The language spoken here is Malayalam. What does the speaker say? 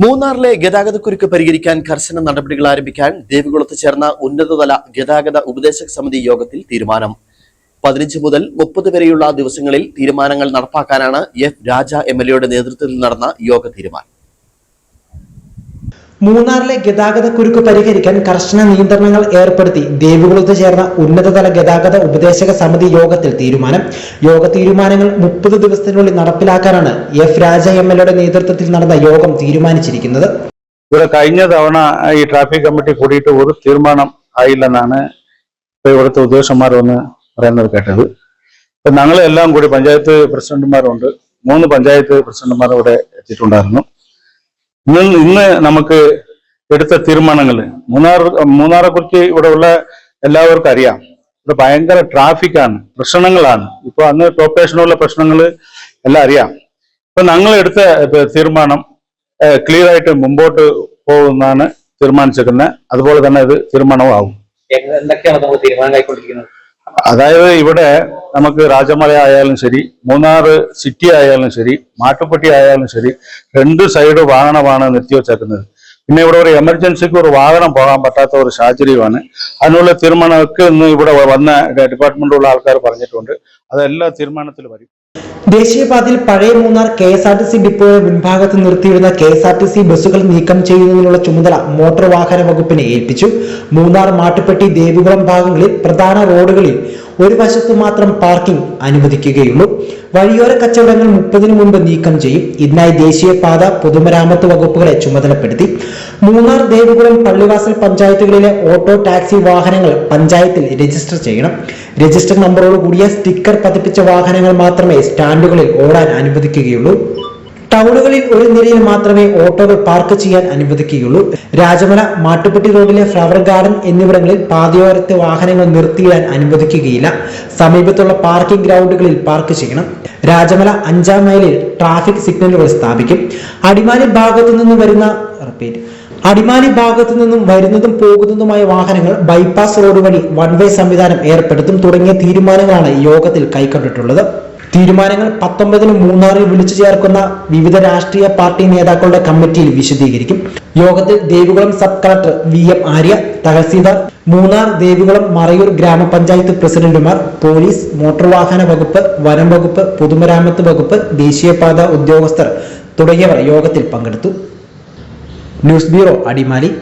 മൂന്നാറിലെ ഗതാഗതക്കുരുക്ക് പരിഹരിക്കാൻ കർശന നടപടികൾ ആരംഭിക്കാൻ ദേവികുളത്ത് ചേർന്ന ഉന്നതതല ഗതാഗത ഉപദേശക സമിതി യോഗത്തിൽ തീരുമാനം. 15 മുതൽ 30 വരെയുള്ള ദിവസങ്ങളിൽ തീരുമാനങ്ങൾ നടപ്പാക്കാനാണ് എഫ് രാജ എംഎൽഎയുടെ നേതൃത്വത്തിൽ നടന്ന യോഗ തീരുമാനം. മൂന്നാറിലെ ഗതാഗതക്കുരുക്ക് പരിഹരിക്കാൻ കർശന നിയന്ത്രണങ്ങൾ ഏർപ്പെടുത്തി ദേവികുളത്ത് ചേർന്ന ഉന്നതതല ഗതാഗത ഉപദേശക സമിതി യോഗത്തിൽ തീരുമാനം. യോഗ തീരുമാനങ്ങൾ 30 ദിവസത്തിനുള്ളിൽ നടപ്പിലാക്കാനാണ് എഫ് രാജ എംഎൽഎയുടെ നേതൃത്വത്തിൽ നടന്ന യോഗം തീരുമാനിച്ചിരിക്കുന്നത്. ഇവിടെ കഴിഞ്ഞ തവണ ഈ ട്രാഫിക് കമ്മിറ്റി കൂടിയിട്ട് ഒരു തീരുമാനം ആയില്ലെന്നാണ് ഇവിടുത്തെ ഉദ്യോഗസ്ഥന്മാർ ഒന്ന് പറയുന്നത് കേട്ടത്. ഇപ്പൊ ഞങ്ങളെല്ലാം കൂടി പഞ്ചായത്ത് പ്രസിഡന്റുമാരുണ്ട്, 3 പഞ്ചായത്ത് പ്രസിഡന്റുമാർ ഇവിടെ എത്തിയിട്ടുണ്ടായിരുന്നു. ഇന്ന് നമുക്ക് എടുത്ത തീരുമാനങ്ങൾ മൂന്നാറെ കുറിച്ച് ഇവിടെ ഉള്ള എല്ലാവർക്കും അറിയാം. ഇവിടെ ഭയങ്കര ട്രാഫിക്കാണ്, പ്രശ്നങ്ങളാണ്. ഇപ്പൊ അന്ന് ടോപ്പേഷനുള്ള പ്രശ്നങ്ങൾ എല്ലാം അറിയാം. ഇപ്പൊ ഞങ്ങൾ എടുത്ത തീരുമാനം ക്ലിയർ ആയിട്ട് മുമ്പോട്ട് പോകുന്നതാണ് തീരുമാനിച്ചിരിക്കുന്നത്. അതുപോലെ തന്നെ ഇത് തീരുമാനവും ആവും. എന്തൊക്കെയാണ് നമ്മൾ തീരുമാനം കൈക്കൊണ്ടിരിക്കുന്നത്? അതായത് ഇവിടെ നമുക്ക് രാജമല ആയാലും ശരി, മൂന്നാർ സിറ്റി ആയാലും ശരി, മാട്ടുപ്പെട്ടി ആയാലും ശരി, 2 സൈഡ് വാഹനമാണ് നിർത്തിവെച്ചേക്കുന്നത്. പിന്നെ ഇവിടെ ഒരു എമർജൻസിക്ക് ഒരു വാഹനം പോകാൻ പറ്റാത്ത ഒരു സാഹചര്യമാണ്. അതിനുള്ള തീരുമാനമൊക്കെ ഇന്ന് ഇവിടെ വന്ന ഡിപ്പാർട്ട്മെന്റിലുള്ള ആൾക്കാർ പറഞ്ഞിട്ടുണ്ട്. അതെല്ലാ തീരുമാനത്തിൽ വരും. ദേശീയപാതയിൽ പഴയ മൂന്നാർ KSRTC ഡിപ്പോയുടെ മുൻഭാഗത്ത് നിർത്തിയിരുന്ന KSRTC ബസ്സുകൾ നീക്കം ചെയ്യുന്നതിനുള്ള ചുമതല മോട്ടോർ വാഹന വകുപ്പിനെ ഏൽപ്പിച്ചു. മൂന്നാർ, മാട്ടുപ്പെട്ടി, ദേവികുളം ഭാഗങ്ങളിൽ പ്രധാന റോഡുകളിൽ ഒരു വശത്ത് മാത്രം പാർക്കിംഗ് അനുവദിക്കുകയുള്ളൂ. വഴിയോര കച്ചവടങ്ങൾ 30-ന് മുൻപ് നീക്കം ചെയ്യും. ഇതിനായി ദേശീയപാത, പൊതുമരാമത്ത് വകുപ്പുകളെ ചുമതലപ്പെടുത്തി. മൂന്നാർ, ദേവികുളം, പള്ളിവാസൽ പഞ്ചായത്തുകളിലെ ഓട്ടോ, ടാക്സി വാഹനങ്ങൾ പഞ്ചായത്തിൽ രജിസ്റ്റർ ചെയ്യണം. രജിസ്റ്റർ നമ്പറോട് കൂടിയ സ്റ്റിക്കർ പതിപ്പിച്ച വാഹനങ്ങൾ മാത്രമേ സ്റ്റാൻഡുകളിൽ ഓടാൻ അനുവദിക്കുകയുള്ളൂ. ടൗണുകളിൽ ഒരു നിരയിൽ മാത്രമേ ഓട്ടോകൾ പാർക്ക് ചെയ്യാൻ അനുവദിക്കുകയുള്ളൂ. രാജമല, മാട്ടുപ്പെട്ടി റോഡിലെ ഫ്ലവർ ഗാർഡൻ എന്നിവിടങ്ങളിൽ പാതയോരത്തെ വാഹനങ്ങൾ നിർത്തിയിടാൻ അനുവദിക്കുകയില്ല. സമീപത്തുള്ള പാർക്കിംഗ് ഗ്രൗണ്ടുകളിൽ പാർക്ക് ചെയ്യണം. രാജമല 5-ാം മൈലിൽ ട്രാഫിക് സിഗ്നലുകൾ സ്ഥാപിക്കും. അടിമാലി ഭാഗത്തു നിന്നും വരുന്നതും പോകുന്നതുമായ വാഹനങ്ങൾ ബൈപ്പാസ് റോഡ് വഴി 1 വേ സംവിധാനം ഏർപ്പെടുത്തും. തുടങ്ങിയ തീരുമാനങ്ങളാണ് യോഗത്തിൽ കൈക്കൊണ്ടിട്ടുള്ളത്. തീരുമാനങ്ങൾ 19-ന് മൂന്നാറിൽ വിളിച്ചു ചേർക്കുന്ന വിവിധ രാഷ്ട്രീയ പാർട്ടി നേതാക്കളുടെ കമ്മിറ്റിയിൽ വിശദീകരിക്കും. യോഗത്തിൽ Devikulam sub collector VM Arya, tahsildar, Munnar, Devikulam, Marayur grama panchayat പ്രസിഡന്റുമാർ, പോലീസ്, മോട്ടോർ വാഹന വകുപ്പ്, വനം വകുപ്പ്, പൊതുമരാമത്ത് വകുപ്പ്, ദേശീയപാത ഉദ്യോഗസ്ഥർ തുടങ്ങിയവർ യോഗത്തിൽ പങ്കെടുത്തു. News bureau, Adimali.